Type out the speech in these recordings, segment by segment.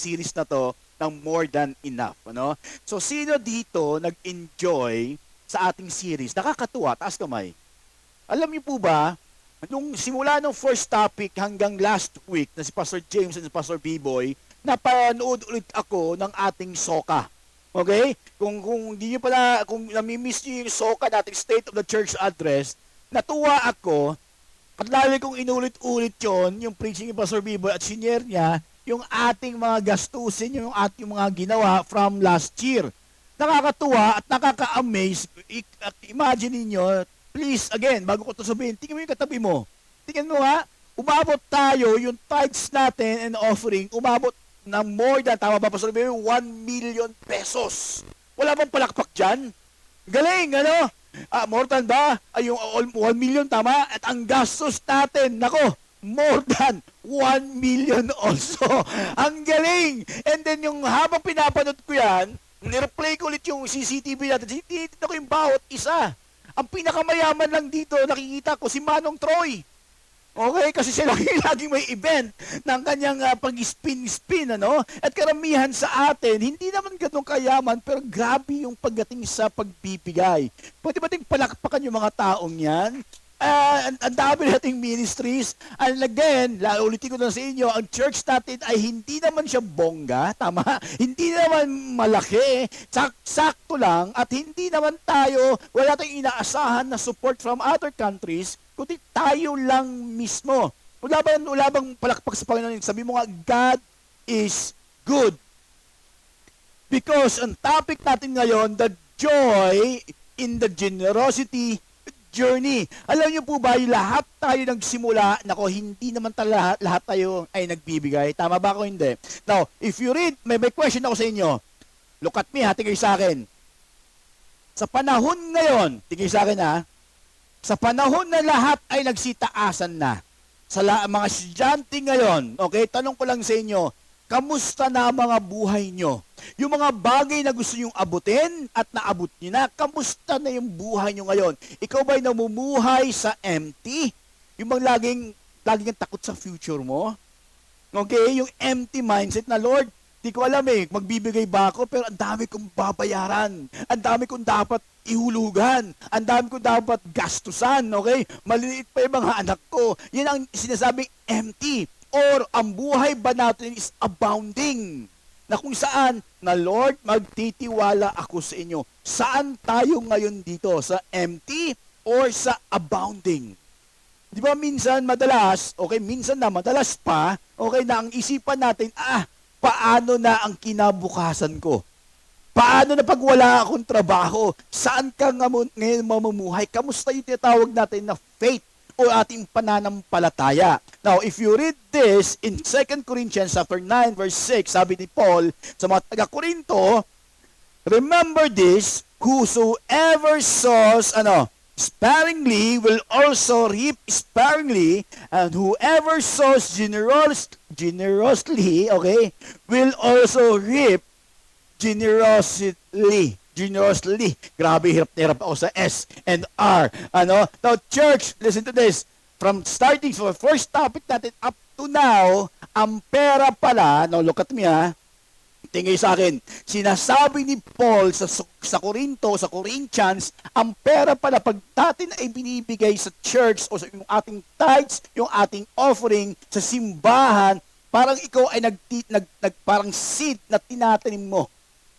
series na to ng More Than Enough. Ano? So, sino dito nag-enjoy sa ating series? Nakakatuwa, taas kamay. Alam niyo po ba, nung simula ng first topic hanggang last week na si Pastor James and si Pastor B-Boy, napanood ulit ako ng ating soka. Okay? Kung hindi niyo pala, kung nami-miss niyo yung soka nating State of the Church Address, natuwa ako at lalo kong inulit-ulit yon yung preaching ni Pastor Biboy at senior niya, yung ating mga gastusin, yung ating mga ginawa from last year. Nakakatuwa at nakaka-amaze. Imagine niyo, please, again, bago ko ito sabihin, tingnan mo yung katabi mo. Tingnan mo ha, umabot tayo, yung tithes natin and offering, umabot ng more than, tama ba Pastor Biboy, 1 million pesos. Wala bang palakpak dyan? Galing, ano? More than ba? Yung 1 million, tama? At ang gastos natin, nako, more than 1 million also. Ang galing! And then yung habang pinapanood ko yan, nireplay ko ulit yung CCTV natin. Tinitin ko yung bawat isa. Ang pinakamayaman lang dito, nakikita ko si Manong Troy. Okay, kasi siya laging may event ng kanyang pag-spin-spin, ano? At karamihan sa atin, hindi naman ganun kayaman, pero grabe yung pagdating sa pagbibigay. Pwede ba ting palakpakan yung mga taong yan? Ang dami nating ministries. And again, ulitin ko na sa inyo, ang church natin ay hindi naman siya bongga, tama? Hindi naman malaki, sakto lang, at hindi naman tayo, wala tayong inaasahan na support from other countries, kundi tayo lang mismo. Wala bang palakpak sa Panginoon? Sabi mo nga, God is good. Because ang topic natin ngayon, the joy in the generosity journey. Alam niyo po ba, lahat tayo nagsimula, nako, hindi naman lahat tayo ay nagbibigay. Tama ba ako? Hindi. Now, if you read, may question ako sa inyo. Look at me ha, tingin sa akin. Sa panahon ngayon, tingin sa akin ha, sa panahon na lahat ay nagsitaasan na, sa mga estudyante ngayon, okay, tanong ko lang sa inyo, kamusta na ang mga buhay nyo? Yung mga bagay na gusto nyong abutin at naabot nyo na, kamusta na yung buhay nyo ngayon? Ikaw ba'y namumuhay sa empty? Yung bang laging takot sa future mo? Okay, yung empty mindset na, Lord, di ko alam magbibigay ba ako, pero ang dami kong babayaran. Ang dami kong dapat ihulugan. Ang dami kong dapat gastusan, okay? Maliliit pa yung mga anak ko. Yan ang sinasabing empty. Or ang buhay ba natin is abounding? Na kung saan, na Lord, magtitiwala ako sa inyo. Saan tayo ngayon dito? Sa empty or sa abounding? Di ba minsan, madalas, okay, minsan na, madalas pa, okay, na ang isipan natin, paano na ang kinabukasan ko? Paano na pag wala akong trabaho? Saan ka ngayon mamumuhay? Kamusta yung tinatawag natin na faith o ating pananampalataya? Now, if you read this in 2 Corinthians chapter 9 verse 6, sabi ni Paul sa mga taga-Korinto, remember this, whosoever sows sparingly will also reap sparingly, and whoever sows generously, okay, will also reap generously. Grabe, hirap na hirap ako sa S and R. Now, church, listen to this. From starting for the first topic natin up to now, ang pera pala, now look at me tingin sa akin, sinasabi ni Paul sa Corinto, sa Corinthians, ang pera pala pag natin ay binibigay sa church o sa yung ating tithes, yung ating offering sa simbahan, parang ikaw ay parang seed na tinatanim mo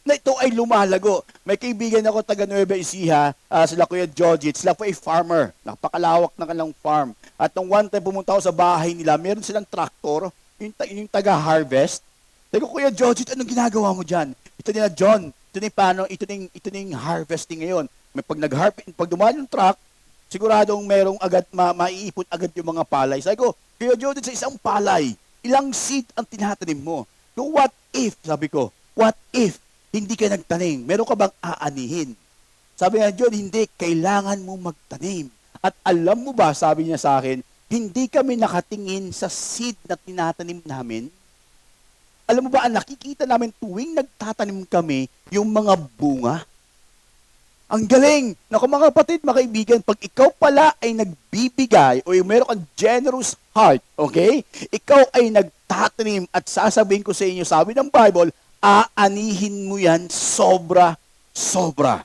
na ito ay lumalago. May kaibigan ako taga Nueva Ecija, sila Kuya Jojit, sila po ay farmer, napakalawak na kanilang farm. At nung one time pumunta ako sa bahay nila, meron silang tractor, yung taga-harvest. Sabi ko, Kuya Jojit, anong ginagawa mo dyan? Ito nila, John, ito na yung harvesting ngayon. May pag dumaan yung truck, siguradong merong agad, maiipon agad yung mga palay. Sabi ko, Kuya Jojit, sa isang palay, ilang seed ang tinatanim mo? So what if, sabi ko, what if hindi ka nagtanim? Meron ka bang aanihin? Sabi nga, John, hindi, kailangan mo magtanim. At alam mo ba, sabi niya sa akin, hindi kami nakatingin sa seed na tinatanim namin. Alam mo ba, ang nakikita namin tuwing nagtatanim kami, yung mga bunga. Ang galing! Naku mga kapatid, mga kaibigan, pag ikaw pala ay nagbibigay o yung meron kang generous heart, okay? Ikaw ay nagtatanim at sasabihin ko sa inyo, sabi ng Bible, aanihin mo yan sobra-sobra.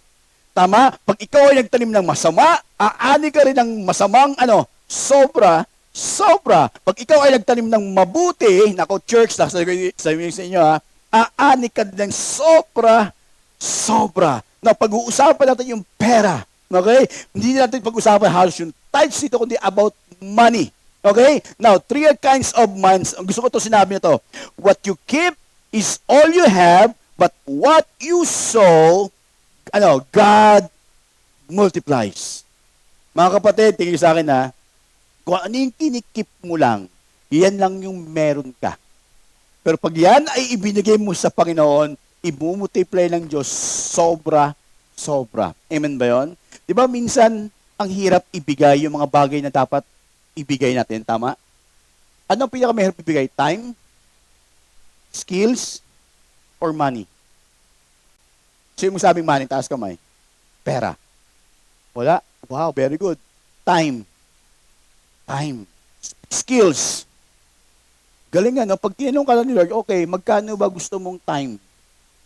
Tama? Pag ikaw ay nagtanim ng masama, aani ka rin ng masamang sobra-sobra. Pag ikaw ay nagtanim ng mabuti, nako church, sabi sa inyo aani ka din ng sobra-sobra. Na pag-uusapan natin yung pera. Okay? Hindi natin pag-uusapan halos yung tithes dito, kundi about money. Okay? Now, three kinds of minds. Gusto ko to sinabi na to. What you keep is all you have, but what you sow, God multiplies. Mga kapatid, tingin sa akin kung ano yung kinikip mo lang, yan lang yung meron ka. Pero pag yan ay ibinigay mo sa Panginoon, i-multiply ng Diyos sobra-sobra. Amen ba yun? Di ba minsan, ang hirap ibigay yung mga bagay na dapat ibigay natin, tama? Ano ang pinakamahirap ibigay? Time? Skills? Or money? Sino mo sabing money? Taas kamay. Pera. Wala? Wow, very good. Time. Skills. Galing pag tinanong ka lang ni Lord, okay, magkano ba gusto mong time?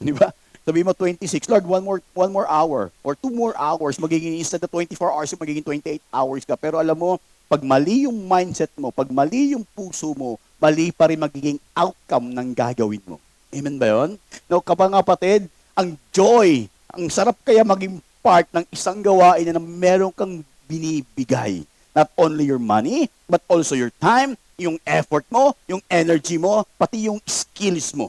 Di ba? Sabi mo 26, Lord, one more hour or 2 more hours, magiging instead of 24 hours, magiging 28 hours ka. Pero alam mo, pag mali yung mindset mo, pag mali yung puso mo, mali pa rin magiging outcome ng gagawin mo. Amen ba yun? No, kapatid, ang joy, ang sarap kaya maging part ng isang gawain na meron kang binibigay. Not only your money, but also your time, yung effort mo, yung energy mo, pati yung skills mo.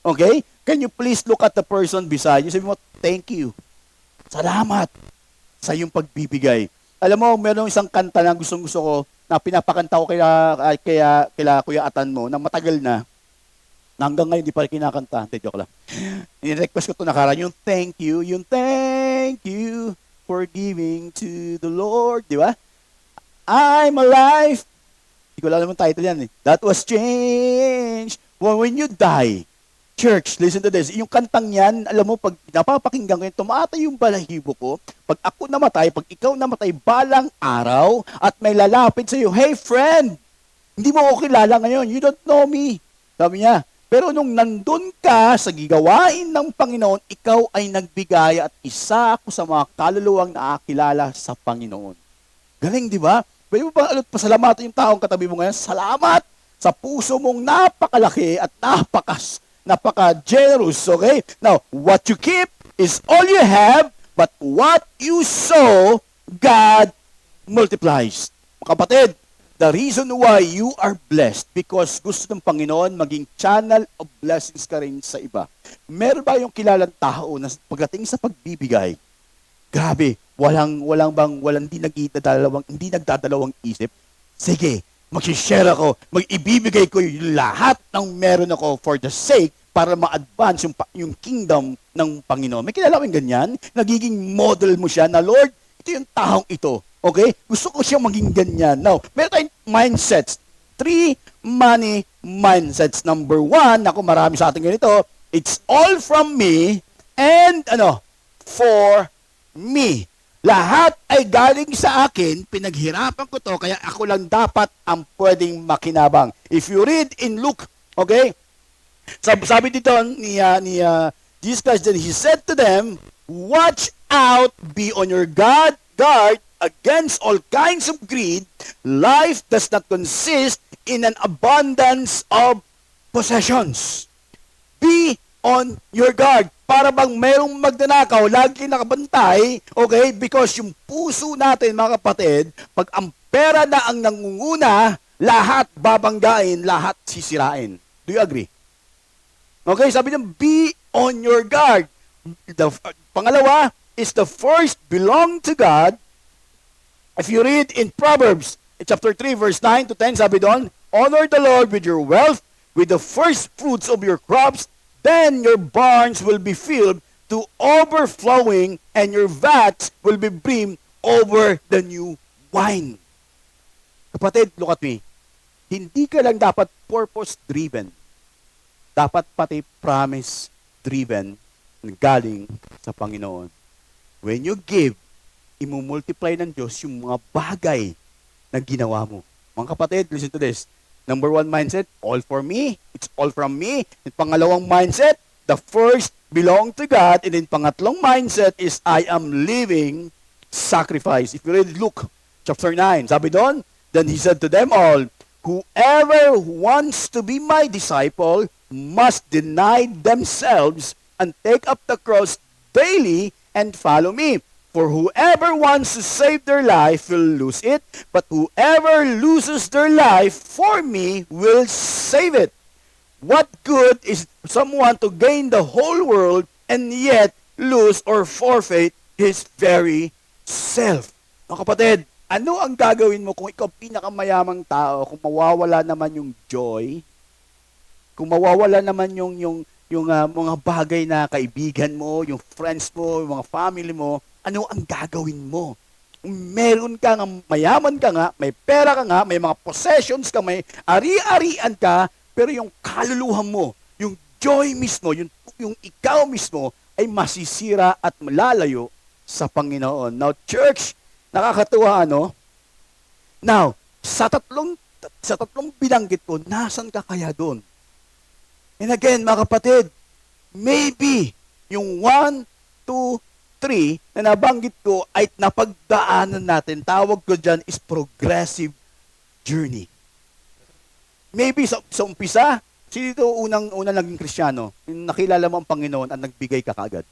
Okay? Can you please look at the person beside you? Sabi mo, thank you. Salamat sa iyong pagbibigay. Alam mo, meron isang kanta na gustong-gusto ko na pinapakanta ko kaya Kuya Atan mo na matagal na hanggang ngayon di pa rin kinakanta. Hindi, joke lang. I-request ko ito nakaraan. Yung thank you for giving to the Lord. Di ba? I'm alive. Hindi ko alam naman title yan. That was changed when you die. Church, listen to this. Yung kantang yan, alam mo, pag napapakinggan ko yun, tumatay yung balahibo ko. Pag ako namatay, pag ikaw namatay balang araw, at may lalapit sa iyo, hey friend, hindi mo ako kilala ngayon. You don't know me. Sabi niya, pero nung nandun ka sa gigawain ng Panginoon, ikaw ay nagbigay at isa ako sa mga kaluluwang nakakilala sa Panginoon. Galing, di ba? Pwede mo ba pasalamatan yung taong katabi mo ngayon? Salamat sa puso mong napakalaki at napaka-generous, okay? Now, what you keep is all you have, but what you sow, God multiplies. Mga kapatid, the reason why you are blessed, because gusto ng Panginoon maging channel of blessings ka rin sa iba. Meron ba yung kilalang tao na pagdating sa pagbibigay, grabe, hindi nagdadalawang isip, sige, mag-share ako, mag-ibibigay ko yung lahat ng meron ako for the sake para ma-advance yung kingdom ng Panginoon. May kilala mo ganyan? Nagiging model mo siya na, Lord, ito yung taong ito. Okay? Gusto ko siya maging ganyan. Now, meron tayong mindsets. 3 money mindsets. Number 1, ako marami sa atin ganito, it's all from me and for me. Lahat ay galing sa akin, pinaghirapan ko to, kaya ako lang dapat ang pwedeng makinabang. If you read in Luke, okay, sabi dito ni Jesus Christ, then he said to them, watch out, be on your guard against all kinds of greed. Life does not consist in an abundance of possessions. Be on your guard. Para bang merong magnanakaw, lagi nakabantay, okay? Because yung puso natin, mga kapatid, pag ang pera na ang nangunguna, lahat babanggain, lahat sisirain. Do you agree? Okay, sabi niya, be on your guard. Pangalawa is the first belong to God. If you read in Proverbs, chapter 3, verse 9 to 10, sabi doon, honor the Lord with your wealth, with the first fruits of your crops, then your barns will be filled to overflowing, and your vats will be brimmed over the new wine. Kapatid, look at me. Hindi ka lang dapat purpose-driven. Dapat pati promise-driven galing sa Panginoon. When you give, imumultiply ng Diyos yung mga bagay na ginawa mo. Mga kapatid, listen to this. Number one mindset, all for me. It's all from me. And pangalawang mindset, the first belong to God. And then pangatlong mindset is I am living sacrifice. If you read Luke chapter 9, sabi doon, then he said to them all, whoever wants to be my disciple must deny themselves and take up the cross daily and follow me. For whoever wants to save their life will lose it, but whoever loses their life for me will save it. What good is someone to gain the whole world and yet lose or forfeit his very self? Mga kapatid, ano ang gagawin mo kung ikaw pinakamayamang tao, kung mawawala naman yung joy, kung mawawala naman yung mga bagay na kaibigan mo, yung friends mo, yung mga family mo, ano ang gagawin mo? Meron ka nga, mayaman ka nga, may pera ka nga, may mga possessions ka, may ari-arian ka, pero yung kaluluhan mo, yung joy mismo, yung ikaw mismo, ay masisira at malalayo sa Panginoon. Now, church, nakakatuwa, ano? Now, sa tatlong binanggit ko, nasan ka kaya doon? And again, mga kapatid, maybe yung 1, 2, 3 na nabanggit ko ay napagdaanan natin. Tawag ko dyan is progressive journey. Maybe sa umpisa, sino ito unang naging Kristiyano? Yung nakilala mo ang Panginoon at nagbigay ka kaagad.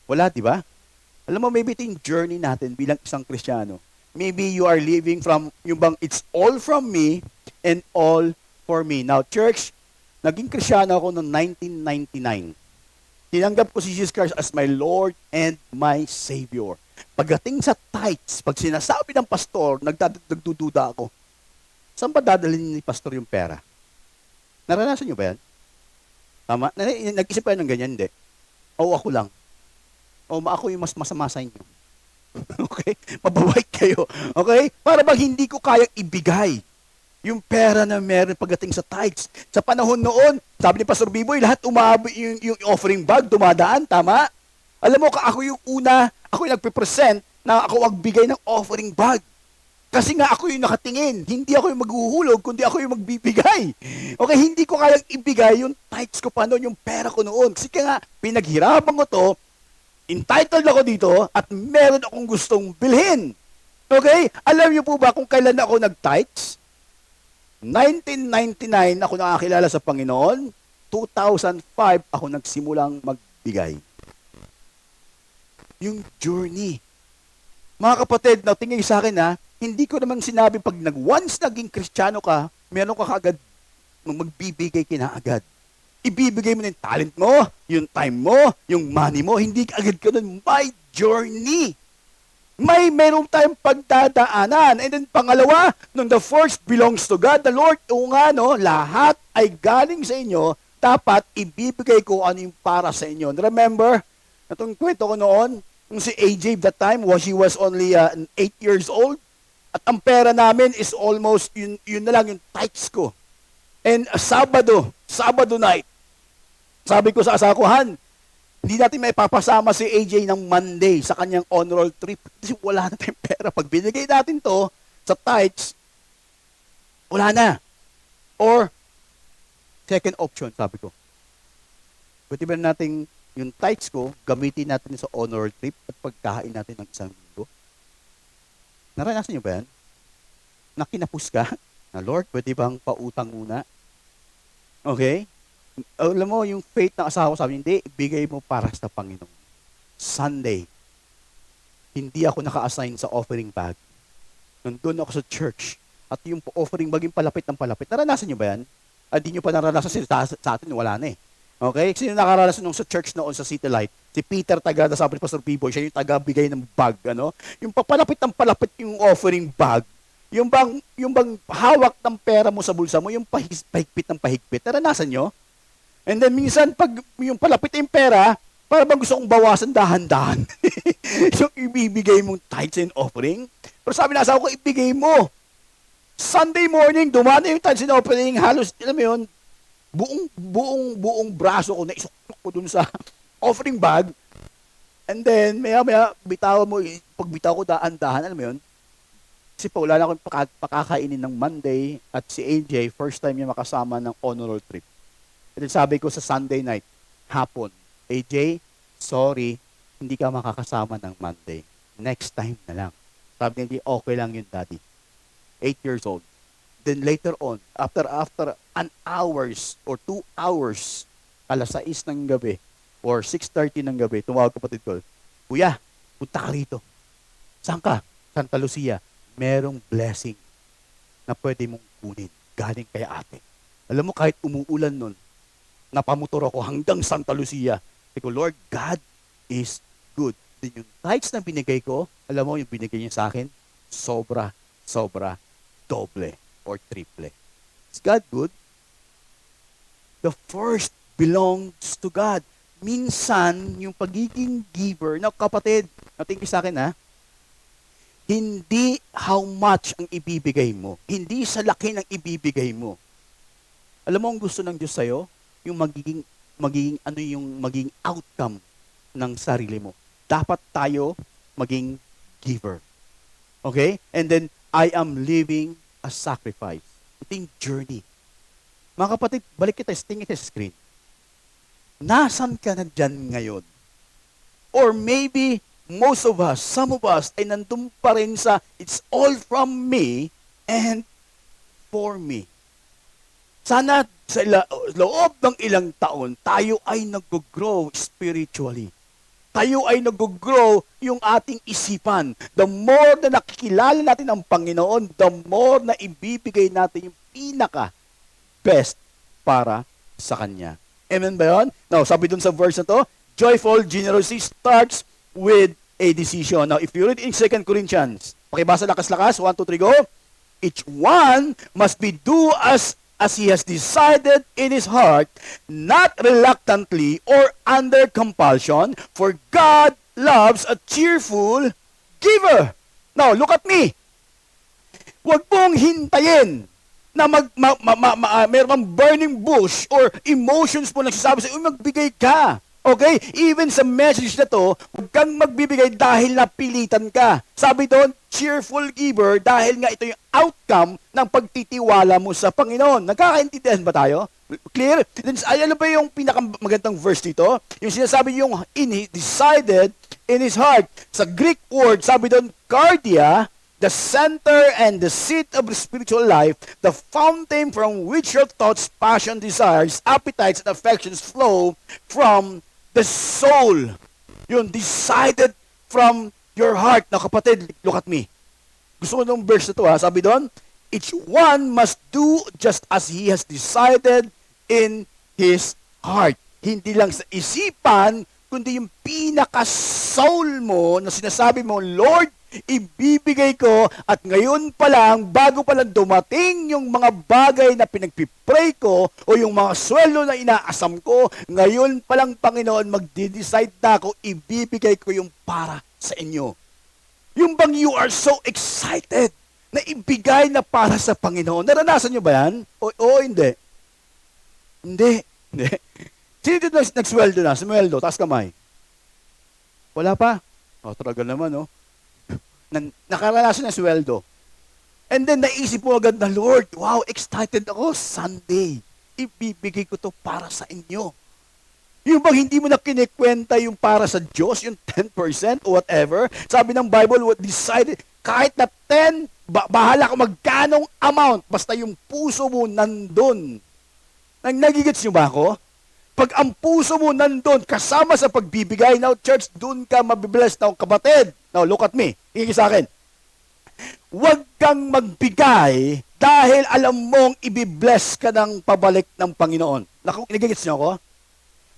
Wala, di ba? Alam mo, maybe ito yung journey natin bilang isang Kristiyano. Maybe you are living from, yung bang it's all from me and all for me. Now, church, naging Kristiyano ako noong 1999. Tinanggap ko si Jesus Christ as my Lord and my Savior. Pagdating sa tithes, pag sinasabi ng pastor, nagdududa ako. Saan ba dadalhin ni pastor yung pera? Naranasan niyo ba yan? Tama? Nag-isip ba ng ganyan? Hindi. O ako lang. O ako yung mas masama sa inyo. Okay? Mababait kayo. Okay? Para bang hindi ko kayang ibigay yung pera na meron pagdating sa tithes. Sa panahon noon, sabi ni Pastor Biboy, lahat yung offering bag, dumadaan, tama? Alam mo, ako yung una, ako yung nagpe-present na ako magbigay ng offering bag. Kasi nga ako yung nakatingin, hindi ako yung maghuhulog, kundi ako yung magbibigay. Okay, hindi ko kayang ibigay yung tithes ko pa noon, yung pera ko noon. Kasi nga, pinaghirapan ko to, entitled ako dito, at meron akong gustong bilhin. Okay? Alam niyo po ba kung kailan ako nag-tithes? 1999 ako nakakilala sa Panginoon. 2005 ako nagsimulang magbigay. Yung journey. Mga kapatid, na tingin sa akin hindi ko naman sinabi pag once naging Kristiyano ka, meron ka kaagad magbibigay kinaagad. Ibibigay mo na yung talent mo, yung time mo, yung money mo, hindi ka agad ka nun. My journey. Meron tayong pagdadaanan. And then pangalawa, nung the first belongs to God, the Lord, lahat ay galing sa inyo, dapat ibibigay ko ano yung para sa inyo. Remember, itong kwento ko noon, nung si AJ that time, he was only 8 years old, at ang pera namin is almost, yun na lang yung tithes ko. And Sabado night, sabi ko sa asakuhan, hindi natin may papasama si AJ ng Monday sa kanyang on-roll trip. Kasi wala na tayong pera. Pag binigay natin to sa tithes, wala na. Or, second option, sabi ko. Pwede ba natin yung tithes ko, gamitin natin sa on-roll trip at pagkain natin ng isang linggo? Naranasan niyo ba yan? Nakinapos ka? Na Lord, pwede bang pautang muna? Okay? Alam mo, yung faith ng asawa ko sabi, hindi, ibigay mo para sa Panginoon. Sunday, hindi ako naka-assign sa offering bag. Nandun ako sa church. At yung offering bag, yung palapit ng palapit. Naranasan nyo ba yan? Hindi nyo pa naranasan sa atin, wala na eh. Okay? Sino nakaranasan nung sa church noon sa City Light? Si Peter Tagada, sabi ni Pastor Biboy, siya yung taga-bigay ng bag. Yung papalapit ng palapit yung offering bag. Yung bang hawak ng pera mo sa bulsa mo, yung pahigpit ng pahigpit. Naranasan nyo? And then minsan, pag yung palapit yung pera, para bang gusto kong bawasan dahan-dahan. Yung ibibigay mong tithes and offering. Pero sabi na asawa ko, ibigay mo. Sunday morning, dumana yung tithes and offering, halos, alam mo yun, buong braso ko na isuklok ko dun sa offering bag. And then, maya-maya, bitawan mo, pag bitaw ko, daan-dahan, alam mo yun? Kasi pa, wala na akong pakakainin ng Monday at si AJ, first time niya makasama ng honor roll trip. And then sabi ko sa Sunday night, hapon, AJ, sorry, hindi ka makakasama ng Monday. Next time na lang. Sabi niya, okay lang yun, Daddy. 8 years old. Then later on, after an hours or 2 hours, alas 6 ng gabi or 6:30 ng gabi, tumawag kapatid ko, Kuya, punta ka rito. Saan ka? Santa Lucia. Merong blessing na pwede mong kunin galing kay ate. Alam mo, kahit umuulan nun, napamotor ako hanggang Santa Lucia. Sabi ko, Lord, God is good. Then yung tithes na binigay ko, alam mo, yung binigay niya sa akin, sobra, doble or triple. Is God good? The first belongs to God. Minsan, yung pagiging giver, na kapatid, natingin sa akin ha, hindi how much ang ibibigay mo. Hindi sa laki ng ibibigay mo. Alam mo ang gusto ng Diyos sa'yo? Yung magiging outcome ng sarili mo. Dapat tayo maging giver. Okay? And then, I am living a sacrifice. Ito yung journey. Mga kapatid, balik kita, tingin sa screen. Nasaan ka na dyan ngayon? Or maybe, most of us, some of us, ay nandun pa rin sa, it's all from me and for me. Sana sa loob ng ilang taon, tayo ay nag-grow spiritually. Tayo ay nag-grow yung ating isipan. The more na nakikilala natin ang Panginoon, the more na ibibigay natin yung pinaka-best para sa Kanya. Amen ba yun? Now, sabi dun sa verse na to, joyful generosity starts with a decision. Now, if you read in 2 Corinthians, pakibasa lakas-lakas, 1, 2, 3, go. Each one must be do as he has decided in his heart, not reluctantly or under compulsion, for God loves a cheerful giver. Now, look at me. Huwag mong hintayin na meron kang burning bush or emotions mo nagsasabi sa'yo, magbigay ka. Okay? Even sa message na to, huwag kang magbibigay dahil napilitan ka. Sabi doon, cheerful giver dahil nga ito yung outcome ng pagtitiwala mo sa Panginoon. Nagkakaintindihan ba tayo? Clear? Then, ano ba yung pinakamagandang verse dito? Yung sinasabi yung decided in his heart. Sa Greek word, sabi doon, cardia, the center and the seat of the spiritual life, the fountain from which your thoughts, passion, desires, appetites, and affections flow from the soul. Yun, decided from your heart. Na kapatid, look at me. Gusto ko nung verse na to ha. Sabi doon, each one must do just as he has decided in his heart. Hindi lang sa isipan, kundi yung pinaka-soul mo na sinasabi mo, Lord, ibibigay ko at ngayon pa lang, bago pa lang dumating yung mga bagay na pinagpipray ko o yung mga sweldo na inaasam ko, ngayon pa lang, Panginoon, magde-decide na ako, ibibigay ko yung para sa inyo. Yung bang you are so excited na ibigay na para sa Panginoon. Naranasan nyo ba yan? O hindi? Hindi. Sino dito nagsweldo na? Sumweldo, taas kamay. Wala pa? O, talaga naman, no? Nakaranasan ng sweldo. And then naisip mo agad na, Lord, wow, excited ako, Sunday. Ibibigay ko to para sa inyo. Yung bang hindi mo na kinikwenta yung para sa Diyos, yung 10% or whatever, sabi ng Bible, decided, kahit na 10, bahala ka magkanong amount, basta yung puso mo nandun. Nagigits nyo ba ako? Pag ang puso mo nandun, kasama sa pagbibigay, now church, dun ka mabibless. Now kapatid, now look at me, hingin sa akin. Huwag kang magbigay dahil alam mong ibibless ka ng pabalik ng Panginoon. Nagigits nyo ako?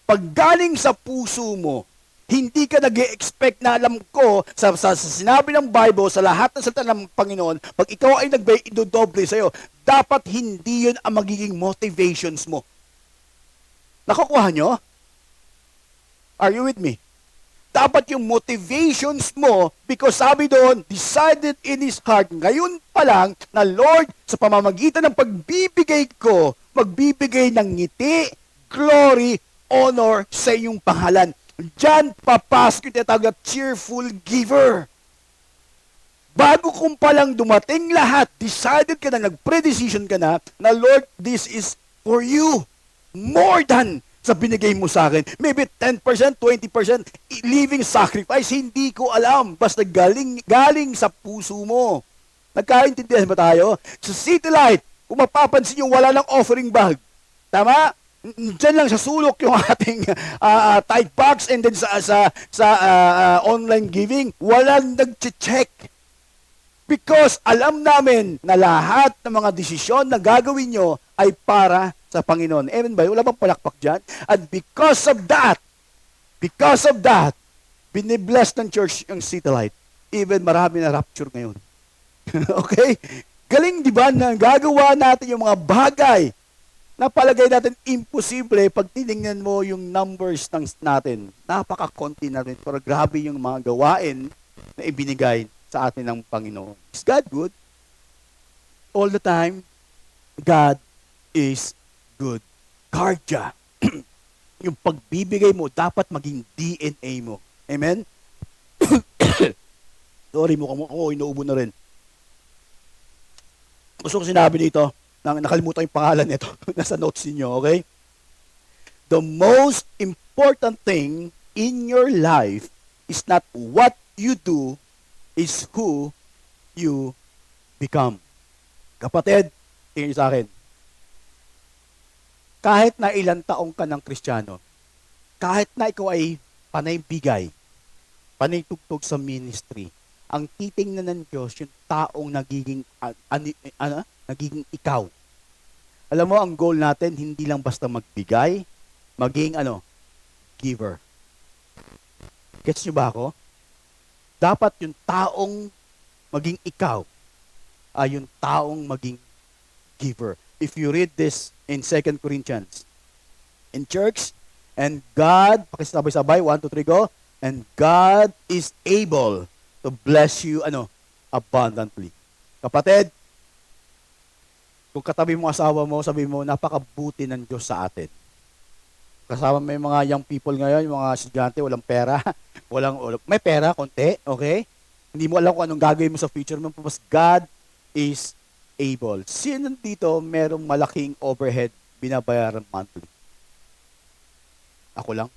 Pag galing sa puso mo, hindi ka nag-expect na alam ko, sa sinabi ng Bible, sa lahat ng salita ng Panginoon, pag ikaw ay nagbigay, idodoble sa'yo. Dapat hindi yun ang magiging motivations mo. Nakukuha nyo? Are you with me? Dapat yung motivations mo, because sabi doon, decided in his heart, ngayon pa lang, na Lord, sa pamamagitan ng pagbibigay ko, magbibigay ng ngiti, glory, honor sa iyong pangalan. Diyan papasok yung tinatawag na cheerful giver. Bago kung palang dumating lahat, decided ka na, nag-pre-decision ka na, Lord, this is for you. More than sa binigay mo sa akin. Maybe 10%, 20%, living sacrifice, hindi ko alam. Basta galing sa puso mo. Nagkaintindihan ba tayo? Sa City Light, kung mapapansin nyo, wala ng offering bag. Tama? Diyan lang sa sulok yung ating tithe box, and then sa online giving, walang nag-check. Because alam namin na lahat ng mga desisyon na gagawin nyo ay para sa Panginoon. Amen ba? Wala bang palakpak dyan? And because of that, binibless ng church yung City Light. Even marami na rapture ngayon. Okay? Galing, di ba, na gagawa natin yung mga bagay na palagay natin imposible pag tinignan mo yung numbers natin. Napaka-konti natin. Pero grabe yung mga gawain na ibinigay sa atin ng Panginoon. Is God good? All the time, God is good. Cardia. Yung pagbibigay mo, dapat maging DNA mo. Amen? Sorry mo, ako inuubo na rin. Gusto ko sinabi dito, nakalimutan yung pangalan nito. Nasa notes niyo, okay? The most important thing in your life is not what you do, is who you become. Kapatid, tingin sa akin, kahit na ilang taong ka ng Kristiyano, kahit na ikaw ay panay bigay, panay tugtog sa ministry, ang titingnan ng Diyos yung taong nagiging nagiging ikaw. Alam mo, ang goal natin, hindi lang basta magbigay, maging giver. Gets nyo ba ako? Dapat yung taong maging ikaw ay yung taong maging giver. If you read this in 2 Corinthians, in church, and God, pakisabay-sabay, 1, 2, 3, go, and God is able to bless you, abundantly. Kapatid, kung katabi mo asawa mo, sabi mo, napakabuti ng Diyos sa atin. Kasama may mga young people ngayon, yung mga estudyante, walang pera, may pera, konti, okay? Hindi mo alam kung anong gagawin mo sa future mo, mas God is able. Sino dito merong malaking overhead binabayaran monthly? Ako lang.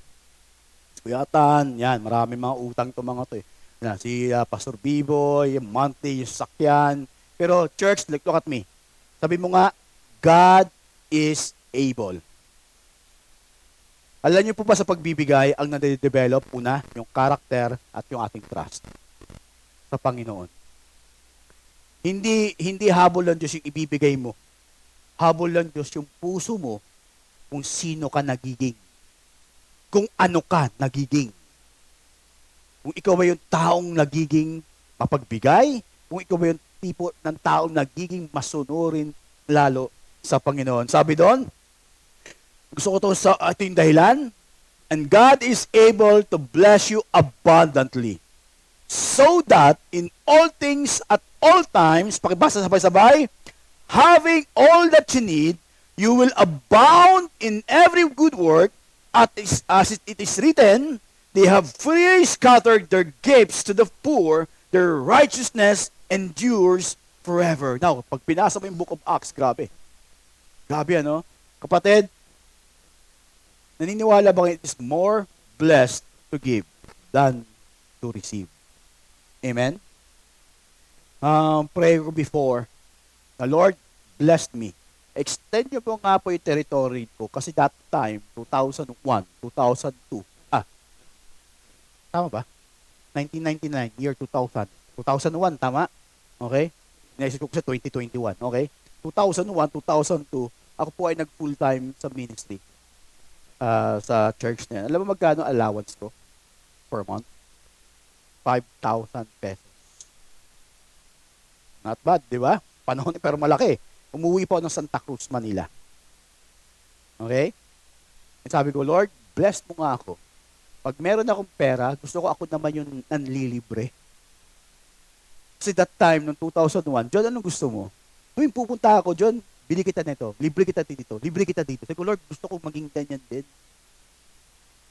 Kuyatan, yan, marami mga utang to mga to eh. Yan, si Pastor Biboy, monthly, yung sakyan. Pero church, look at me. Sabi mo nga, God is able. Alam niyo po ba sa pagbibigay, ang nade-develop, una, yung character at yung ating trust sa Panginoon. Hindi habol ng Diyos yung ibibigay mo. Habol ng Diyos yung puso mo kung sino ka nagiging. Kung ano ka nagiging. Kung ikaw ba yung taong nagiging mapagbigay, kung ikaw ba yung tipo ng taong nagiging masunurin lalo sa Panginoon. Sabi doon, gusto ko ito yung dahilan. And God is able to bless you abundantly. So that in all things at all times, pakibasa sabay-sabay, having all that you need, you will abound in every good work, as it is written, they have freely scattered their gifts to the poor, their righteousness endures forever. Now, pag pinasa mo yung Book of Acts, grabe. Grabe, Kapatid, naniniwala bang it is more blessed to give than to receive? Amen? Pray ko before, the Lord blessed me. Extend nyo po nga po yung territory ko kasi that time, 2001, 2002, tama ba? 1999, year 2000. 2001, tama? Okay? Naisip ko sa 2021, okay? 2001, 2002, ako po ay nag-full-time sa ministry. Sa church na yan. Alam mo magkano allowance ko per month? 5,000 pesos. Not bad, di ba? Panahon, pero malaki. Umuwi po ng Santa Cruz, Manila. Okay? And sabi ko, Lord, bless mo nga ako. Pag meron akong pera, gusto ko ako naman yung nanlilibre. Kasi that time, noong 2001, John, anong gusto mo? Tuwing pupunta ako, John, bili kita nito, libre kita dito, libre kita dito. Sabi ko, Lord, gusto ko maging ganyan din.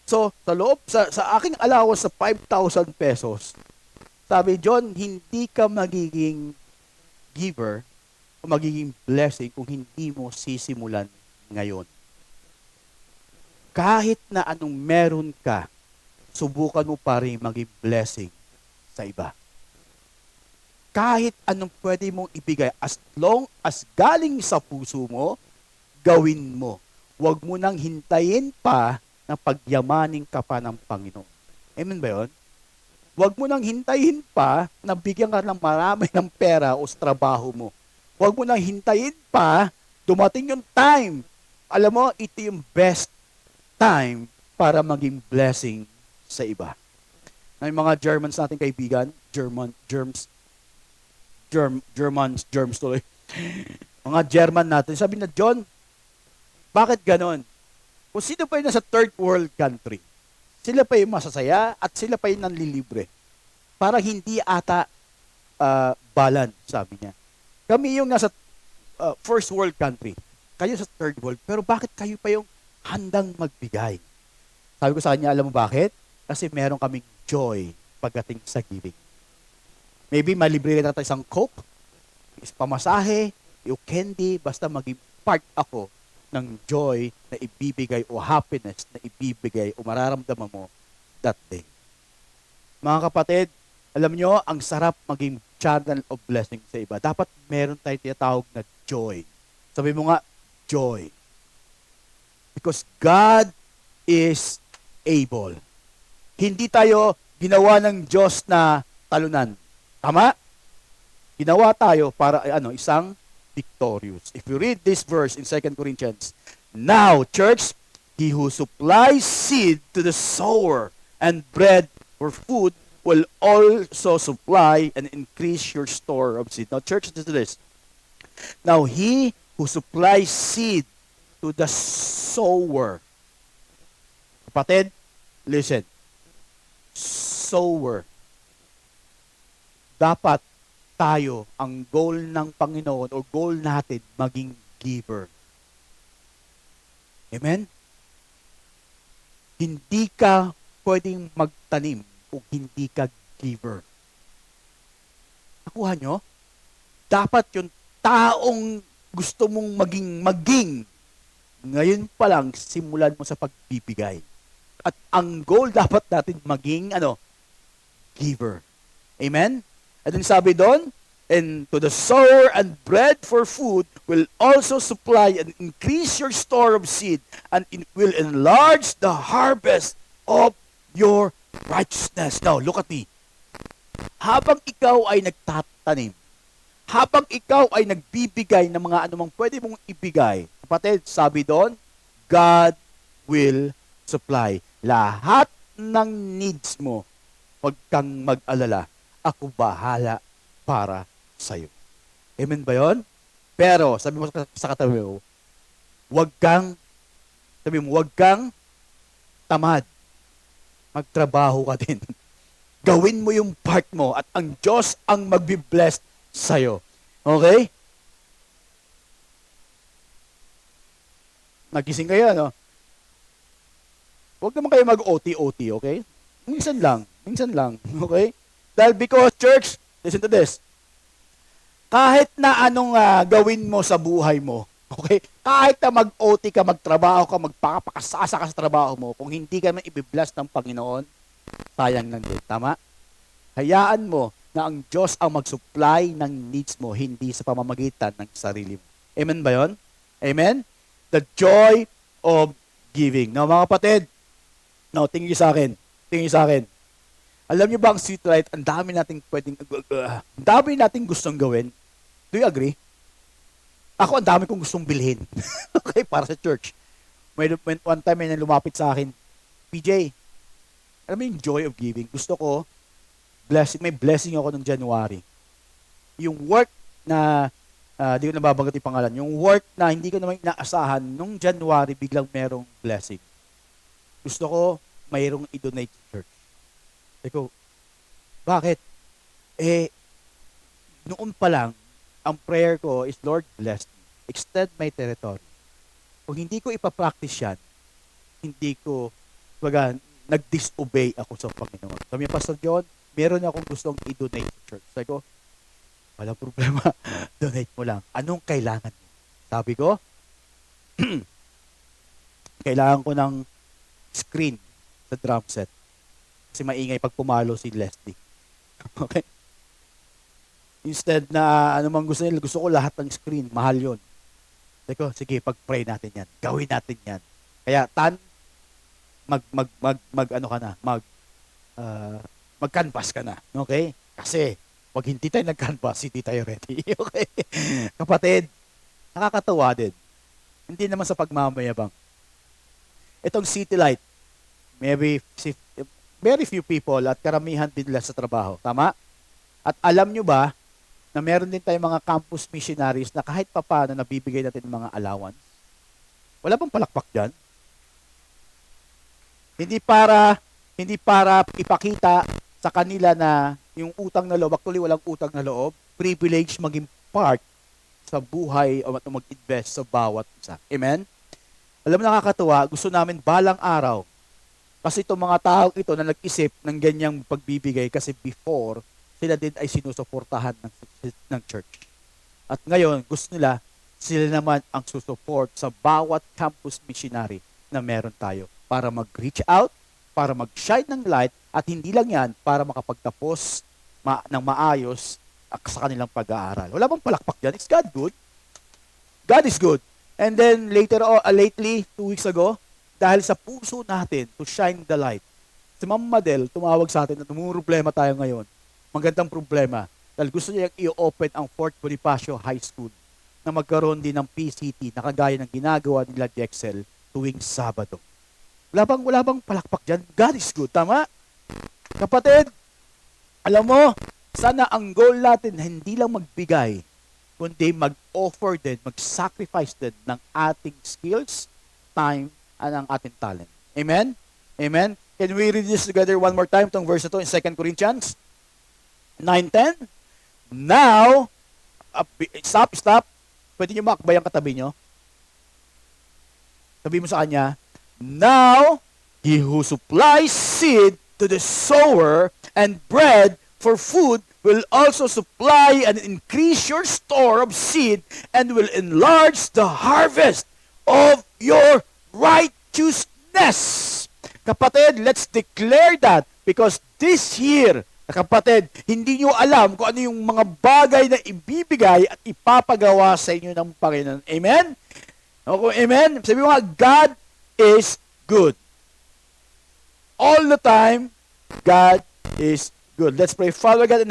So, sa loob, sa aking allowance sa 5,000 pesos, sabi, John, hindi ka magiging giver o magiging blessing kung hindi mo sisimulan ngayon. Kahit na anong meron ka, subukan mo pa rin maging blessing sa iba. Kahit anong pwede mong ibigay, as long as galing sa puso mo, gawin mo. Huwag mo nang hintayin pa na pagyamanin ka pa ng Panginoon. Amen ba yun? Huwag mo nang hintayin pa na bigyan ka ng marami ng pera o sa trabaho mo. Huwag mo nang hintayin pa, dumating yung time. Alam mo, ito yung best time para maging blessing sa iba. Na yung mga Germans natin kaibigan, Germans tuloy. Mga German natin, sabi na, John, bakit ganon? Kung sino pa yung nasa third world country, sila pa yung masasaya at sila pa yung nanlilibre. Parang hindi ata balance, sabi niya. Kami yung nasa first world country, kayo sa third world, pero bakit kayo pa yung handang magbigay? Sabi ko sa kanya, alam mo bakit? Kasi meron kaming joy pagdating sa giving. Maybe malibre rin natin isang Coke, pamasahe, yung candy, basta maging part ako ng joy na ibibigay o happiness na ibibigay o mararamdaman mo that day. Mga kapatid, alam nyo, ang sarap maging channel of blessing sa iba. Dapat meron tayong tinatawag na joy. Sabi mo nga, joy. Because God is able. Hindi tayo ginawa ng Diyos na talunan. Tama? Ginawa tayo para isang victorious. If you read this verse in 2 Corinthians, now, church, he who supplies seed to the sower and bread for food will also supply and increase your store of seed. Now, church, listen to this. Now, he who supplies seed to the sower. Kapatid, listen. Sower. Dapat tayo, ang goal ng Panginoon o goal natin, maging giver. Amen? Hindi ka pwedeng magtanim kung hindi ka giver. Nakuha nyo? Dapat yung taong gusto mong maging, ngayon pa lang, simulan mo sa pagbibigay. At ang goal dapat natin maging, giver. Amen? And then sabi doon, and to the sower and bread for food will also supply and increase your store of seed, and it will enlarge the harvest of your righteousness. Now, look at me. Habang ikaw ay nagtatanim, habang ikaw ay nagbibigay ng mga anumang pwede mong ibigay, kapatid, sabi doon, God will supply. Lahat ng needs mo, huwag kang mag-alala. Ako bahala para sa'yo. Amen ba yun? Pero, sabi mo sa katabi mo, huwag kang tamad. Magtrabaho ka din. Gawin mo yung part mo at ang Diyos ang magbi-bless sa'yo. Okay? Nagising kayo, no? Huwag naman kayo mag-OT-OT, okay? Minsan lang, okay? Dahil because, church, listen to this, kahit na anong gawin mo sa buhay mo, okay? Kahit na mag-OT ka, magtrabaho ka, magpakasasa ka sa trabaho mo, kung hindi ka man i-bless ng Panginoon, sayang lang din. Tama? Hayaan mo na ang Diyos ang mag-supply ng needs mo, hindi sa pamamagitan ng sarili mo. Amen ba yun? Amen? The joy of giving. Now, mga kapatid, tingin sa akin. Alam niyo ba ang sweet light, ang dami nating gustong gawin. Do you agree? Ako, ang dami kong gustong bilhin. Okay, para sa church. One time, may lumapit sa akin, PJ, alam mo yung joy of giving? Gusto ko, may blessing ako nung January. Yung work na, di ko nababanggit yung pangalan, yung work na hindi ko naman inaasahan, nung January, biglang merong blessing. Gusto ko, mayroong i-donate sa church. Eko, bakit? Noon pa lang, ang prayer ko is, Lord, bless me. Extend my territory. Kung hindi ko ipapractice yan, hindi ko Baga, nag-disobey ako sa Panginoon. Sabi niya, Pastor John, meron akong gustong i-donate sa church. Sabi ko, wala problema. Donate mo lang. Anong kailangan mo? Sabi ko, kailangan ko ng screen sa drum set. Kasi maingay pag pumalo si Leslie. Okay? Instead na ano man gusto nila, gusto ko lahat ng screen. Mahal yun. Sabi ko, sige, pag-pray natin yan. Gawin natin yan. Kaya, ano ka na, mag-canvas ka na. Okay? Kasi, pag hindi tayo nag-canvas, hindi tayo ready. Okay? Kapatid, nakakatawa din. Hindi naman sa pagmamayabang. Itong City Light, maybe very few people at karamihan din nila sa trabaho. Tama? At alam nyo ba na meron din tayong mga campus missionaries na kahit papaano nabibigay natin ng mga allowance? Wala bang palakpak dyan? Hindi para ipakita sa kanila na yung utang na loob, actually walang utang na loob, privilege maging part sa buhay o mag-invest sa bawat isa. Amen? Alam mo, nakakatuwa, gusto namin balang araw, kasi itong mga tao ito na nag-isip ng ganyang pagbibigay kasi before, sila din ay sinusuportahan ng church. At ngayon, gusto nila, sila naman ang susuport sa bawat campus missionary na meron tayo para mag-reach out, para mag-shine ng light, at hindi lang yan, para makapagtapos ng maayos sa kanilang pag-aaral. Wala bang palakpak dyan? Is God good? God is good. And then lately, 2 weeks ago, dahil sa puso natin to shine the light, si Ma'am Madel tumawag sa atin at problema tayo ngayon. Magandang problema. Dahil gusto niya i-open ang Fort Bonifacio High School na magkaroon din ng PCT na kagaya ng ginagawa nila Jexel tuwing Sabado. Wala bang palakpak dyan? God is good. Tama? Kapatid, alam mo, sana ang goal natin hindi lang magbigay, kundi mag-offer din, mag-sacrifice din ng ating skills, time, at ang ating talent. Amen? Amen? Can we read this together one more time, itong verse na to in 2 Corinthians 9:10? Now, stop. Pwede nyo makakbay ang katabi nyo. Sabi mo sa kanya, now, he who supplies seed to the sower and bread for food will also supply and increase your store of seed and will enlarge the harvest of your righteousness. Kapatid, let's declare that because this year, kapatid, hindi nyo alam kung ano yung mga bagay na ibibigay at ipapagawa sa inyo ng Panginoon. Amen? Okay, amen? Sabi mo nga, God is good. All the time, God is good. Let's pray. Father God,